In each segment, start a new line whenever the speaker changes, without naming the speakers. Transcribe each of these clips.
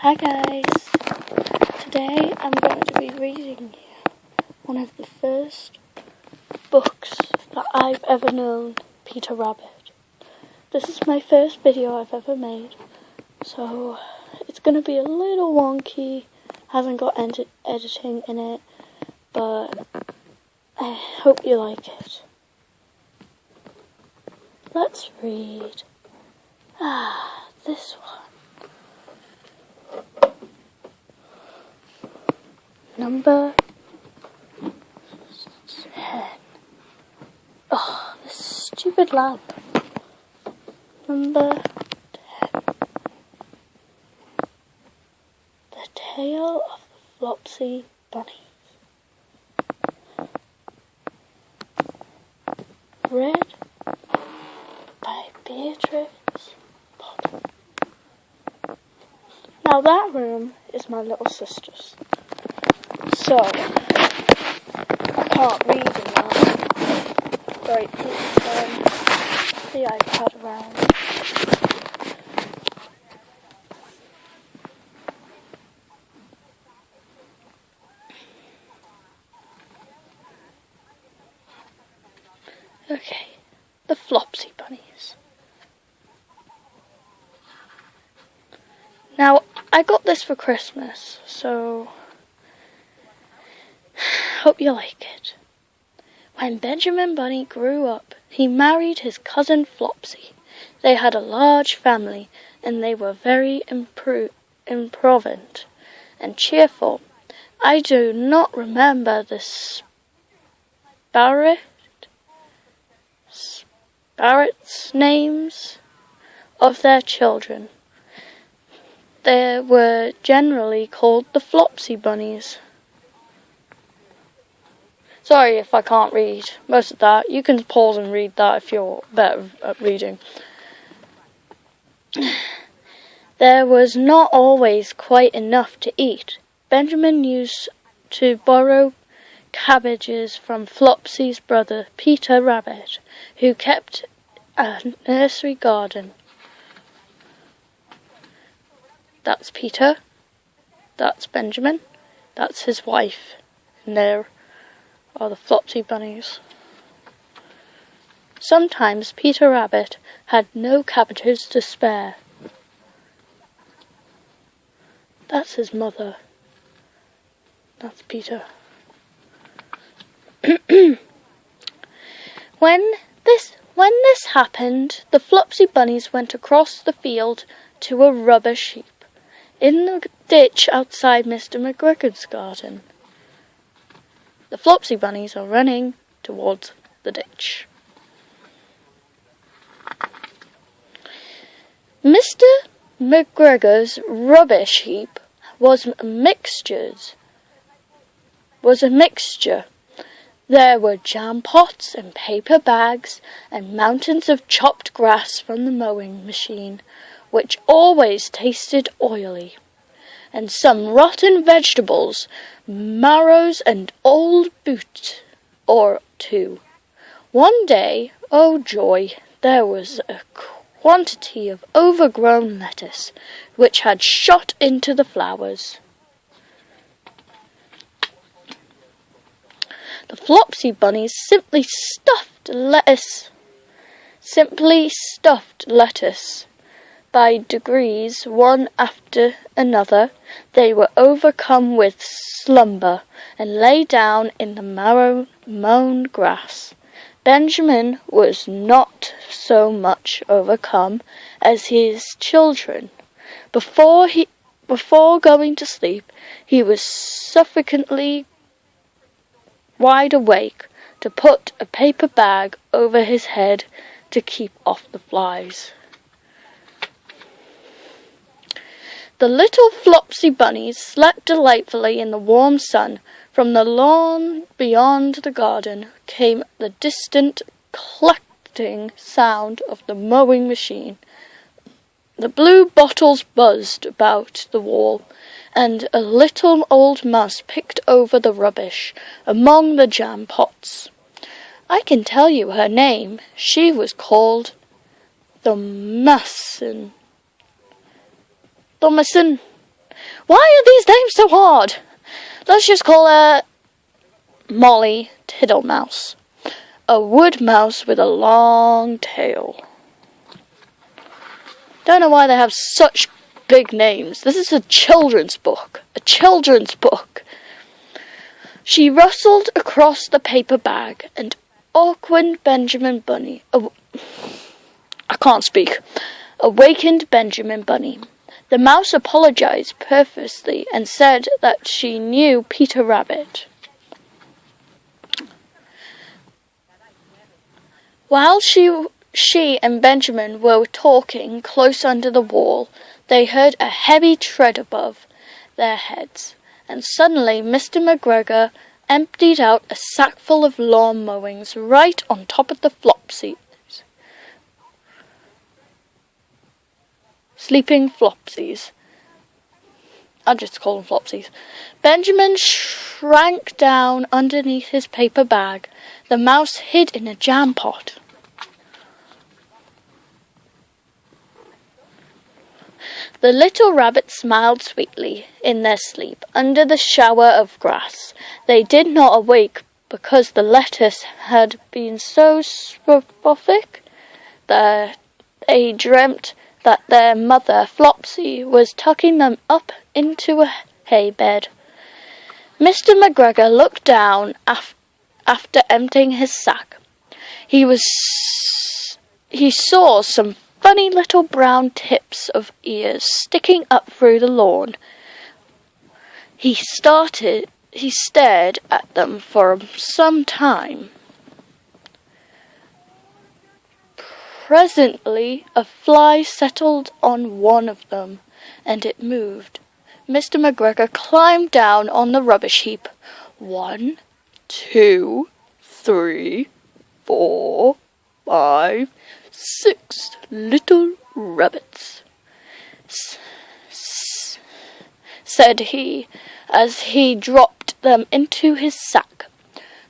Hi guys, today I'm going to be reading you one of the first books that I've ever known, Peter Rabbit. This is my first video I've ever made, so it's going to be a little wonky, hasn't got editing in it, but I hope you like it. Let's read. This one. Number 10. Oh, this stupid lamp. Number 10. The Tale of the Flopsy Bunnies. Read by Beatrix. Now that room is my little sister's. So, I can't read in that. Right, please turn the iPad around. Okay, the Flopsy Bunnies. Now, I got this for Christmas, so hope you like it. When Benjamin Bunny grew up, he married his cousin Flopsy. They had a large family, and they were very improvident and cheerful. I do not remember the sparrows' names of their children. They were generally called the Flopsy Bunnies. Sorry if I can't read most of that. You can pause and read that if you're better at reading. There was not always quite enough to eat. Benjamin used to borrow cabbages from Flopsy's brother, Peter Rabbit, who kept a nursery garden. That's Peter. That's Benjamin. That's his wife. And there are the Flopsy Bunnies. Sometimes Peter Rabbit had no cabbages to spare. That's his mother. That's Peter. When this happened, the Flopsy Bunnies went across the field to a rubbish heap in the ditch outside Mr. McGregor's garden. The Flopsy Bunnies are running towards the ditch. Mr. McGregor's rubbish heap was a mixture. There were jam pots and paper bags and mountains of chopped grass from the mowing machine, which always tasted oily, and some rotten vegetables, marrows, and old boot or two. One day, oh joy, there was a quantity of overgrown lettuce, which had shot into the flowers. The Flopsy Bunnies simply stuffed lettuce. By degrees, one after another, they were overcome with slumber and lay down in the mown grass. Benjamin was not so much overcome as his children. Before going to sleep, he was sufficiently wide awake to put a paper bag over his head to keep off the flies. The little Flopsy Bunnies slept delightfully in the warm sun. From the lawn beyond the garden came the distant clicking sound of the mowing machine. The blue bottles buzzed about the wall, and a little old mouse picked over the rubbish among the jam pots. I can tell you her name. She was called Thomasin. Why are these names so hard? Let's just call her Molly Tittlemouse, a wood mouse with a long tail. Don't know why they have such big names. This is a children's book. A children's book. She rustled across the paper bag and awakened Benjamin Bunny. Awakened Benjamin Bunny. The mouse apologized profusely and said that she knew Peter Rabbit. While she and Benjamin were talking close under the wall, they heard a heavy tread above their heads, and suddenly Mr. McGregor emptied out a sack full of lawn mowings right on top of the flopsy. Sleeping flopsies. I'll just call them flopsies. Benjamin shrank down underneath his paper bag. The mouse hid in a jam pot. The little rabbits smiled sweetly in their sleep under the shower of grass. They did not awake because the lettuce had been so spasmodic that they dreamt that their mother, Flopsy, was tucking them up into a hay bed. Mr. McGregor looked down after emptying his sack. He saw some funny little brown tips of ears sticking up through the lawn. He stared at them for some time. Presently, a fly settled on one of them, and it moved. Mr. McGregor climbed down on the rubbish heap. 1, 2, 3, 4, 5, 6 little rabbits, said he, as he dropped them into his sack.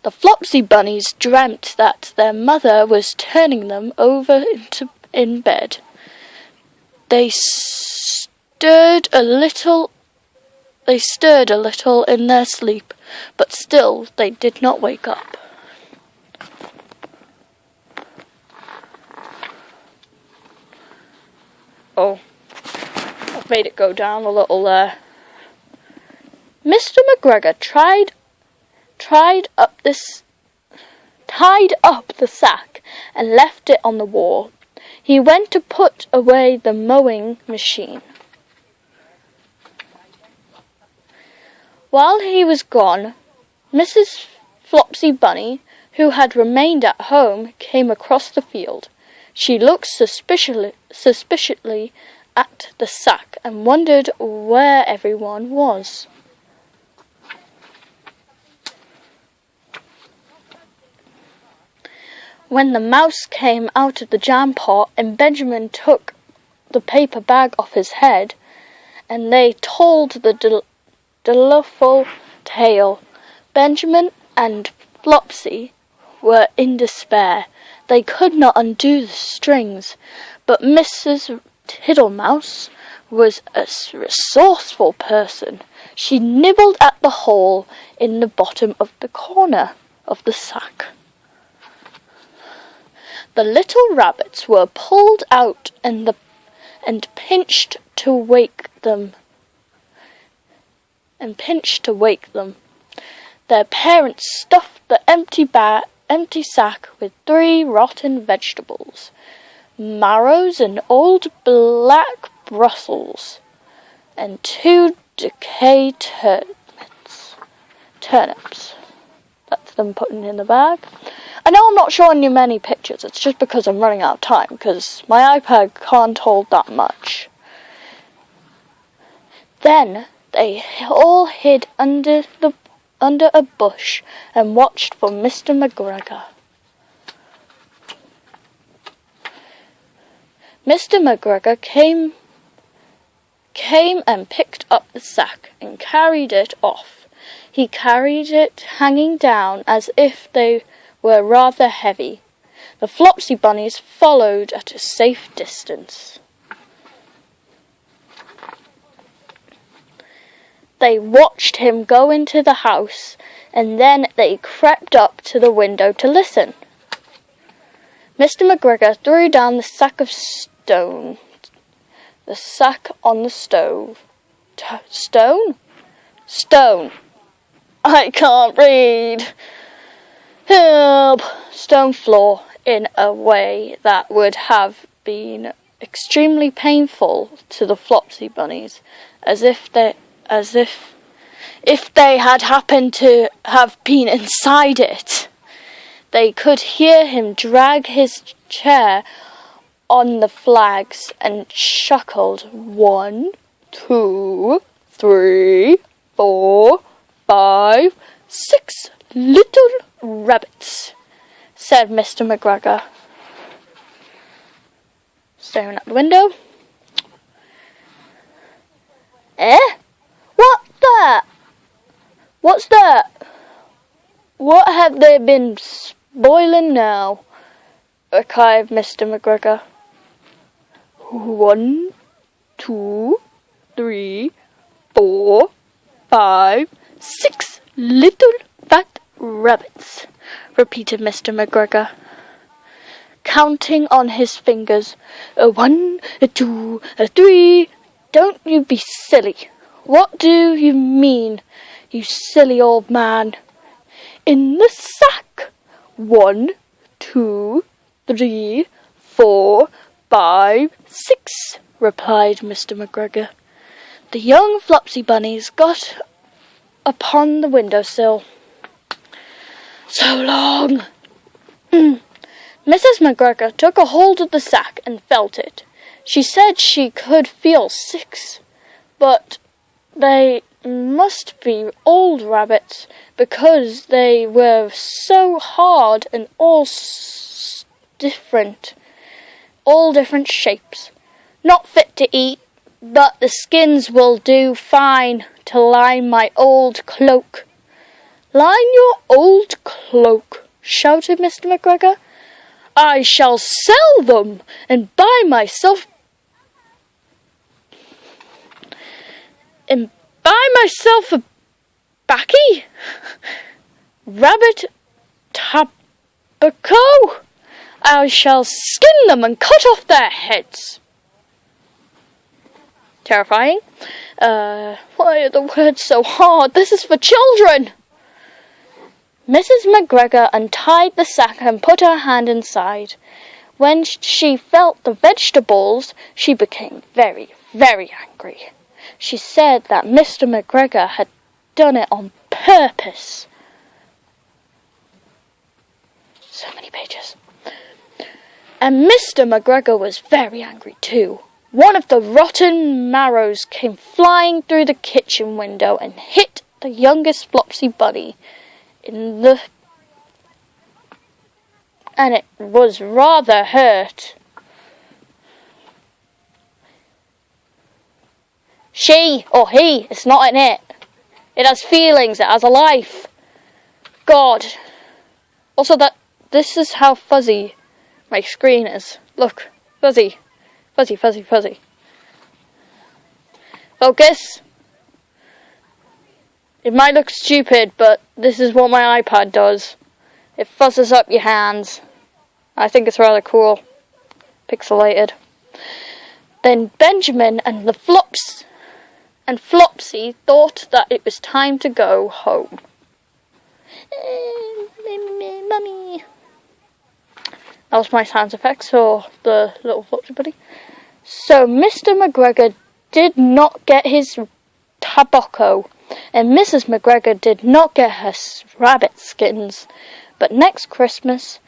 The Flopsy bunnies dreamt that their mother was turning them over in bed. They stirred a little in their sleep, but still they did not wake up. Oh, I've made it go down a little there. Mr. McGregor tied up the sack and left it on the wall. He went to put away the mowing machine. While he was gone, Mrs. Flopsy Bunny, who had remained at home, came across the field. She looked suspiciously at the sack and wondered where everyone was. When the mouse came out of the jam pot and Benjamin took the paper bag off his head, and they told the delightful tale, Benjamin and Flopsy were in despair. They could not undo the strings, but Mrs. Tittlemouse was a resourceful person. She nibbled at the hole in the bottom of the corner of the sack. The little rabbits were pulled out and pinched to wake them. Their parents stuffed the empty sack with 3 rotten vegetables, marrows and old black Brussels, and 2 decayed turnips. That's them putting in the bag. I know I'm not showing you many pictures, it's just because I'm running out of time, because my iPad can't hold that much. Then they all hid under a bush and watched for Mr. McGregor. Mr. McGregor came and picked up the sack and carried it off. He carried it hanging down as if they were rather heavy. The Flopsy bunnies followed at a safe distance. they watched him go into the house, and then they crept up to the window to listen. Mr. McGregor threw down the sack of stone. The sack on the stove. Stone? Stone. I can't read. Help! Stone floor in a way that would have been extremely painful to the Flopsy bunnies, as if they had happened to have been inside it. They could hear him drag his chair on the flags and chuckled. 1, 2, 3, 4, 5, 6 little rabbits, said Mr. McGregor, staring at the window. What's that? What have they been spoiling now? Cried Mr. McGregor. 1, 2, 3, 4, 5, 6 little fat rabbits, repeated Mr. McGregor, counting on his fingers. 1, 2, 3. Don't you be silly. What do you mean, you silly old man? In the sack. 1, 2, 3, 4, 5, 6, replied Mr. McGregor. The young Flopsy bunnies got upon the windowsill. So long! Mrs. McGregor took a hold of the sack and felt it. She said she could feel 6, but they must be old rabbits, because they were so hard and all different shapes. Not fit to eat, but the skins will do fine to line my old cloak. Line your old cloak, shouted Mr. McGregor. I shall sell them and buy myself a baccy, rabbit tobacco. I shall skin them and cut off their heads. Terrifying. Why are the words so hard? This is for children. Mrs. McGregor untied the sack and put her hand inside. When she felt the vegetables, she became very, very angry. She said that Mr. McGregor had done it on purpose. So many pages. And Mr. McGregor was very angry too. One of the rotten marrows came flying through the kitchen window and hit the youngest Flopsy bunny and it was rather hurt. She or he, it's not in it. It has feelings, it has a life. God. Also this is how fuzzy my screen is. Look, fuzzy. Fuzzy, fuzzy, fuzzy. Focus. It might look stupid, but this is what my iPad does. It fuzzes up your hands. I think it's rather cool. Pixelated. Then Benjamin and Flopsy thought that it was time to go home. Mummy. That was my sound effects for the little Flopsy bunny. So Mr. McGregor did not get his tobacco, and Mrs. McGregor did not get her rabbit skins. But next Christmas,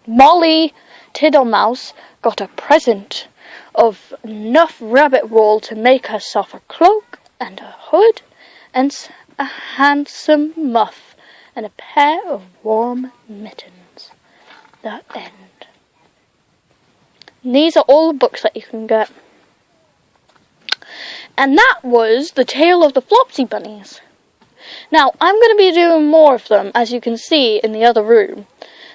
Molly Tittlemouse got a present of enough rabbit wool to make herself a cloak and a hood and a handsome muff and a pair of warm mittens. The end. And these are all the books that you can get. And that was the tale of the Flopsy bunnies. Now, I'm going to be doing more of them, as you can see in the other room.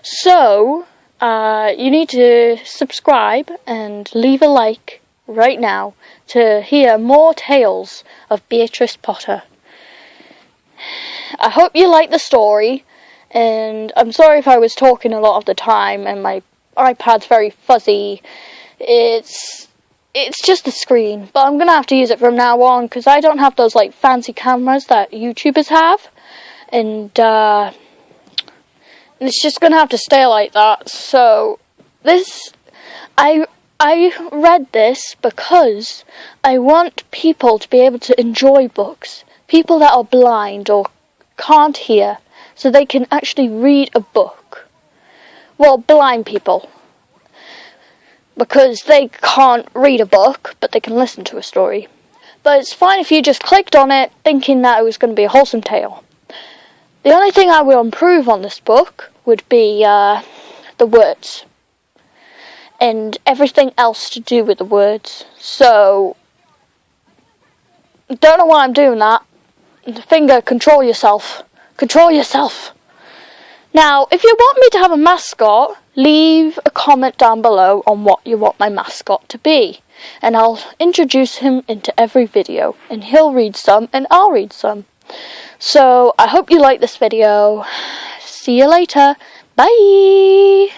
So, you need to subscribe and leave a like right now to hear more tales of Beatrice Potter. I hope you like the story, and I'm sorry if I was talking a lot of the time and my iPad's very fuzzy. It's just the screen, but I'm gonna have to use it from now on because I don't have those like fancy cameras that YouTubers have, and it's just gonna have to stay like that. So I read this because I want people to be able to enjoy books. People that are blind or can't hear, so they can actually read a book. Well, blind people, because they can't read a book, but they can listen to a story. But it's fine if you just clicked on it thinking that it was going to be a wholesome tale. The only thing I will improve on this book would be the words. And everything else to do with the words. So, don't know why I'm doing that. Finger, control yourself. Control yourself. Now, if you want me to have a mascot, leave a comment down below on what you want my mascot to be. And I'll introduce him into every video. And he'll read some, and I'll read some. So, I hope you like this video. See you later. Bye!